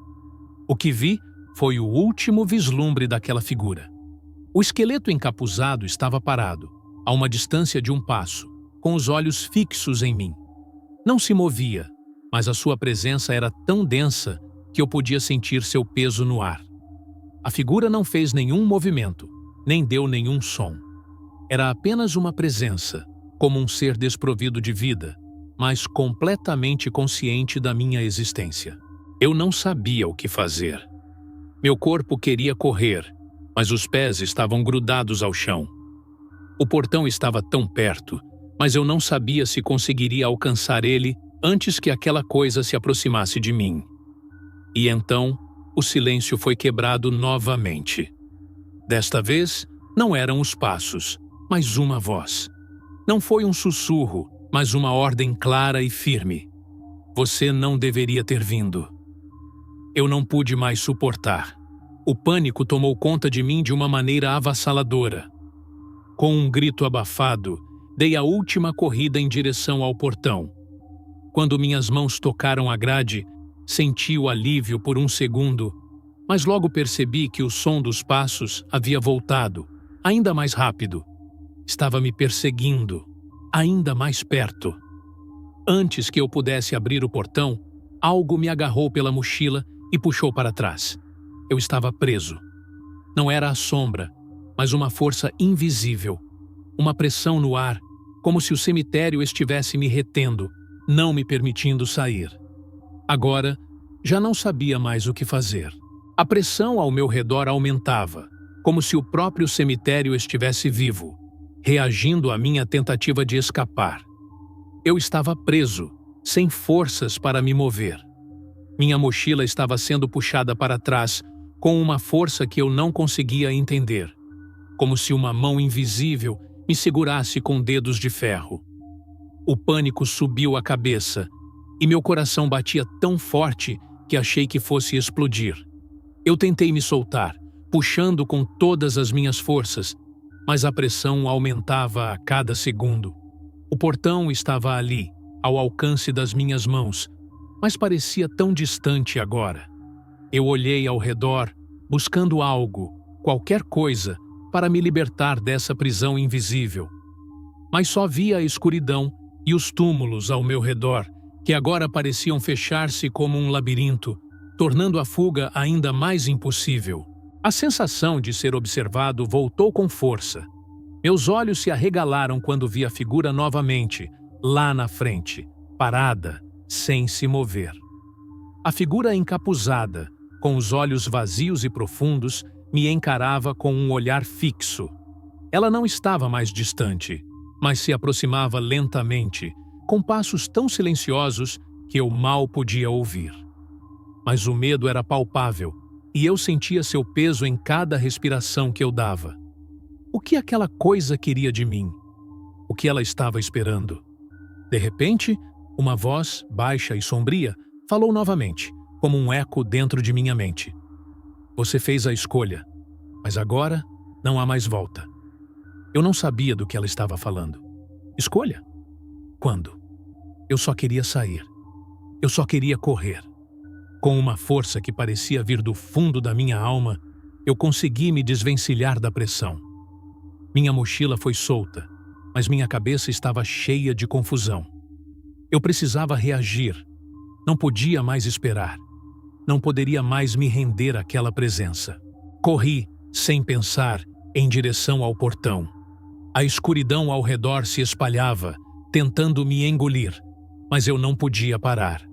O que vi foi o último vislumbre daquela figura. O esqueleto encapuzado estava parado, a uma distância de um passo, com os olhos fixos em mim. Não se movia, mas a sua presença era tão densa que eu podia sentir seu peso no ar. A figura não fez nenhum movimento, nem deu nenhum som. Era apenas uma presença, como um ser desprovido de vida, mas completamente consciente da minha existência. Eu não sabia o que fazer. Meu corpo queria correr, mas os pés estavam grudados ao chão. O portão estava tão perto, mas eu não sabia se conseguiria alcançar ele antes que aquela coisa se aproximasse de mim. E então, o silêncio foi quebrado novamente. Desta vez, não eram os passos, mas uma voz. Não foi um sussurro, mas uma ordem clara e firme. Você não deveria ter vindo. Eu não pude mais suportar. O pânico tomou conta de mim de uma maneira avassaladora. Com um grito abafado, dei a última corrida em direção ao portão. Quando minhas mãos tocaram a grade, senti o alívio por um segundo, mas logo percebi que o som dos passos havia voltado, ainda mais rápido. Estava me perseguindo, ainda mais perto. Antes que eu pudesse abrir o portão, algo me agarrou pela mochila e puxou para trás. Eu estava preso. Não era a sombra, mas uma força invisível. Uma pressão no ar, como se o cemitério estivesse me retendo, não me permitindo sair. Agora, já não sabia mais o que fazer. A pressão ao meu redor aumentava, como se o próprio cemitério estivesse vivo, reagindo à minha tentativa de escapar. Eu estava preso, sem forças para me mover. Minha mochila estava sendo puxada para trás, com uma força que eu não conseguia entender, como se uma mão invisível me segurasse com dedos de ferro. O pânico subiu a cabeça, e meu coração batia tão forte que achei que fosse explodir. Eu tentei me soltar, puxando com todas as minhas forças, mas a pressão aumentava a cada segundo. O portão estava ali, ao alcance das minhas mãos, mas parecia tão distante agora. Eu olhei ao redor, buscando algo, qualquer coisa, para me libertar dessa prisão invisível. Mas só via a escuridão e os túmulos ao meu redor, que agora pareciam fechar-se como um labirinto, tornando a fuga ainda mais impossível. A sensação de ser observado voltou com força. Meus olhos se arregalaram quando vi a figura novamente, lá na frente, parada, sem se mover. A figura encapuzada, com os olhos vazios e profundos, me encarava com um olhar fixo. Ela não estava mais distante, mas se aproximava lentamente, com passos tão silenciosos que eu mal podia ouvir. Mas o medo era palpável, e eu sentia seu peso em cada respiração que eu dava. O que aquela coisa queria de mim? O que ela estava esperando? De repente, uma voz, baixa e sombria, falou novamente, como um eco dentro de minha mente. Você fez a escolha, mas agora não há mais volta. Eu não sabia do que ela estava falando. Escolha? Quando? Eu só queria sair. Eu só queria correr. Com uma força que parecia vir do fundo da minha alma, eu consegui me desvencilhar da pressão. Minha mochila foi solta, mas minha cabeça estava cheia de confusão. Eu precisava reagir. Não podia mais esperar. Não poderia mais me render àquela presença. Corri, sem pensar, em direção ao portão. A escuridão ao redor se espalhava, tentando me engolir, mas eu não podia parar.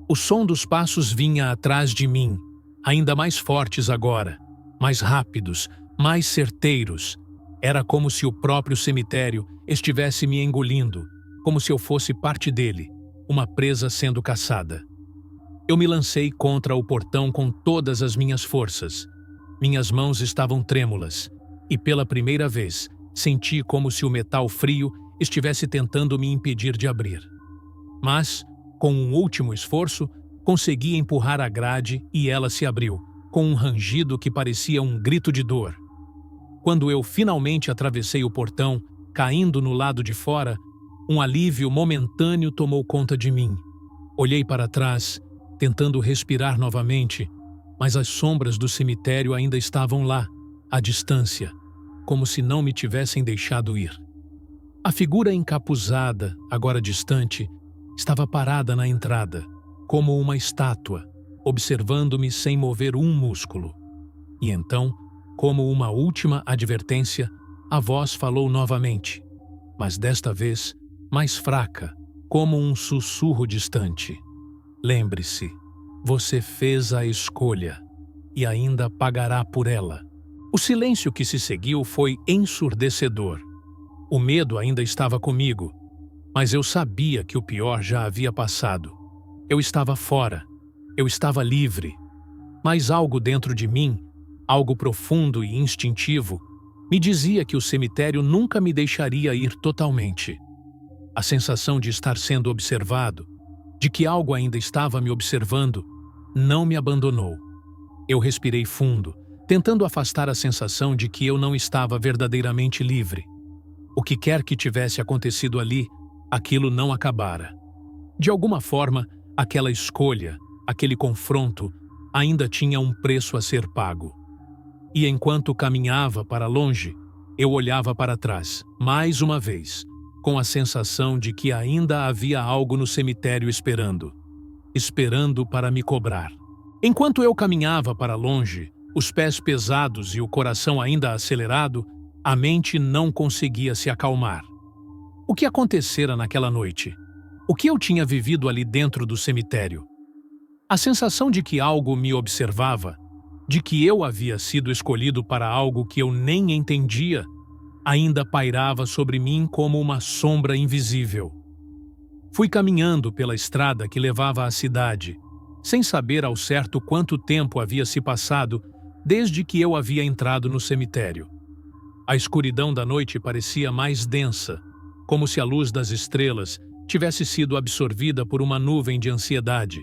O som dos passos vinha atrás de mim, ainda mais fortes agora, mais rápidos, mais certeiros. Era como se o próprio cemitério estivesse me engolindo, como se eu fosse parte dele, uma presa sendo caçada. Eu me lancei contra o portão com todas as minhas forças. Minhas mãos estavam trêmulas, e pela primeira vez senti como se o metal frio estivesse tentando me impedir de abrir. Mas, com um último esforço, consegui empurrar a grade e ela se abriu, com um rangido que parecia um grito de dor. Quando eu finalmente atravessei o portão, caindo no lado de fora, um alívio momentâneo tomou conta de mim. Olhei para trás, tentando respirar novamente, mas as sombras do cemitério ainda estavam lá, à distância, como se não me tivessem deixado ir. A figura encapuzada, agora distante, estava parada na entrada, como uma estátua, observando-me sem mover um músculo. E então, como uma última advertência, a voz falou novamente, mas desta vez mais fraca, como um sussurro distante. Lembre-se, você fez a escolha e ainda pagará por ela. O silêncio que se seguiu foi ensurdecedor. O medo ainda estava comigo, mas eu sabia que o pior já havia passado. Eu estava fora, eu estava livre, mas algo dentro de mim, algo profundo e instintivo, me dizia que o cemitério nunca me deixaria ir totalmente. A sensação de estar sendo observado, de que algo ainda estava me observando, não me abandonou. Eu respirei fundo, tentando afastar a sensação de que eu não estava verdadeiramente livre. O que quer que tivesse acontecido ali, aquilo não acabara. De alguma forma, aquela escolha, aquele confronto, ainda tinha um preço a ser pago. E enquanto caminhava para longe, eu olhava para trás, mais uma vez, com a sensação de que ainda havia algo no cemitério esperando para me cobrar. Enquanto eu caminhava para longe, os pés pesados e o coração ainda acelerado, a mente não conseguia se acalmar. O que acontecera naquela noite? O que eu tinha vivido ali dentro do cemitério? A sensação de que algo me observava, de que eu havia sido escolhido para algo que eu nem entendia, ainda pairava sobre mim como uma sombra invisível. Fui caminhando pela estrada que levava à cidade, sem saber ao certo quanto tempo havia se passado desde que eu havia entrado no cemitério. A escuridão da noite parecia mais densa, como se a luz das estrelas tivesse sido absorvida por uma nuvem de ansiedade.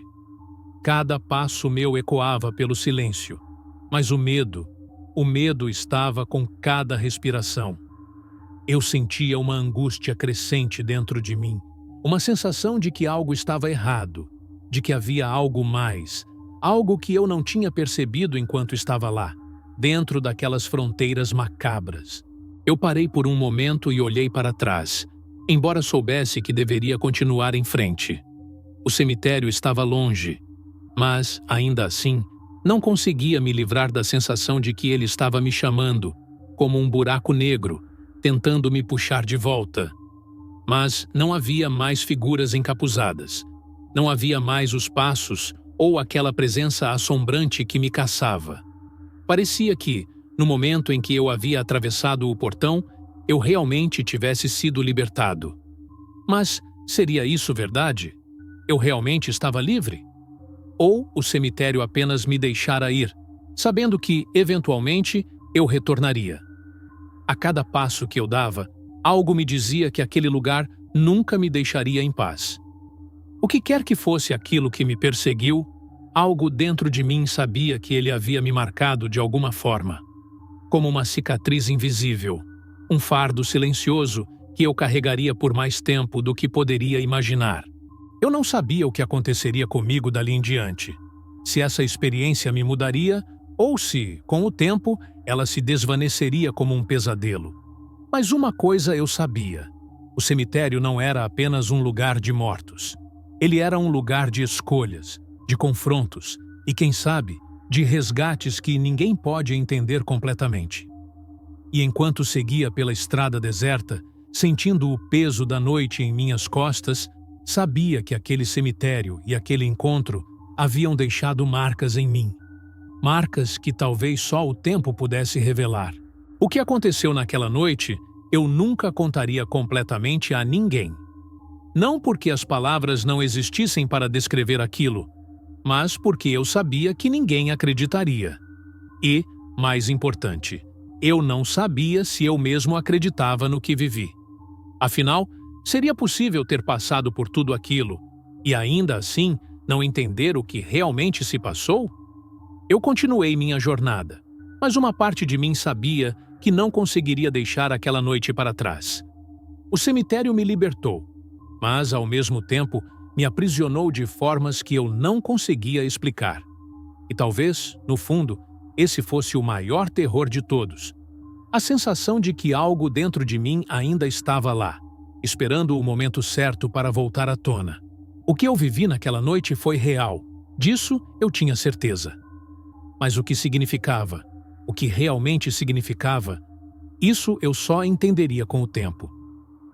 Cada passo meu ecoava pelo silêncio, mas o medo estava com cada respiração. Eu sentia uma angústia crescente dentro de mim, uma sensação de que algo estava errado, de que havia algo mais, algo que eu não tinha percebido enquanto estava lá, dentro daquelas fronteiras macabras. Eu parei por um momento e olhei para trás, embora soubesse que deveria continuar em frente. O cemitério estava longe, Mas, ainda assim, não conseguia me livrar da sensação de que ele estava me chamando, como um buraco negro, tentando me puxar de volta. Mas não havia mais figuras encapuzadas. Não havia mais os passos ou aquela presença assombrante que me caçava. Parecia que, no momento em que eu havia atravessado o portão, eu realmente tivesse sido libertado. Mas seria isso verdade? Eu realmente estava livre? Ou o cemitério apenas me deixara ir, sabendo que, eventualmente, eu retornaria? A cada passo que eu dava, algo me dizia que aquele lugar nunca me deixaria em paz. O que quer que fosse aquilo que me perseguiu, algo dentro de mim sabia que ele havia me marcado de alguma forma, como uma cicatriz invisível, um fardo silencioso que eu carregaria por mais tempo do que poderia imaginar. Eu não sabia o que aconteceria comigo dali em diante, se essa experiência me mudaria ou se, com o tempo, ela se desvaneceria como um pesadelo. Mas uma coisa eu sabia: o cemitério não era apenas um lugar de mortos. Ele era um lugar de escolhas, de confrontos e, quem sabe, de resgates que ninguém pode entender completamente. E enquanto seguia pela estrada deserta, sentindo o peso da noite em minhas costas, sabia que aquele cemitério e aquele encontro haviam deixado marcas em mim. Marcas que talvez só o tempo pudesse revelar. O que aconteceu naquela noite, eu nunca contaria completamente a ninguém. Não porque as palavras não existissem para descrever aquilo, mas porque eu sabia que ninguém acreditaria. E, mais importante, eu não sabia se eu mesmo acreditava no que vivi. Afinal, seria possível ter passado por tudo aquilo e ainda assim não entender o que realmente se passou? Eu continuei minha jornada, mas uma parte de mim sabia que não conseguiria deixar aquela noite para trás. O cemitério me libertou, mas, ao mesmo tempo, me aprisionou de formas que eu não conseguia explicar. E talvez, no fundo, esse fosse o maior terror de todos. A sensação de que algo dentro de mim ainda estava lá, esperando o momento certo para voltar à tona. O que eu vivi naquela noite foi real. Disso eu tinha certeza. Mas o que significava? O que realmente significava? Isso eu só entenderia com o tempo.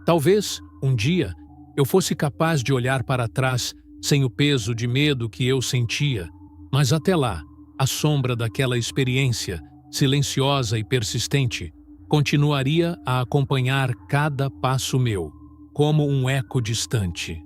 Talvez, um dia, eu fosse capaz de olhar para trás sem o peso de medo que eu sentia, mas até lá, a sombra daquela experiência, silenciosa e persistente, continuaria a acompanhar cada passo meu, como um eco distante.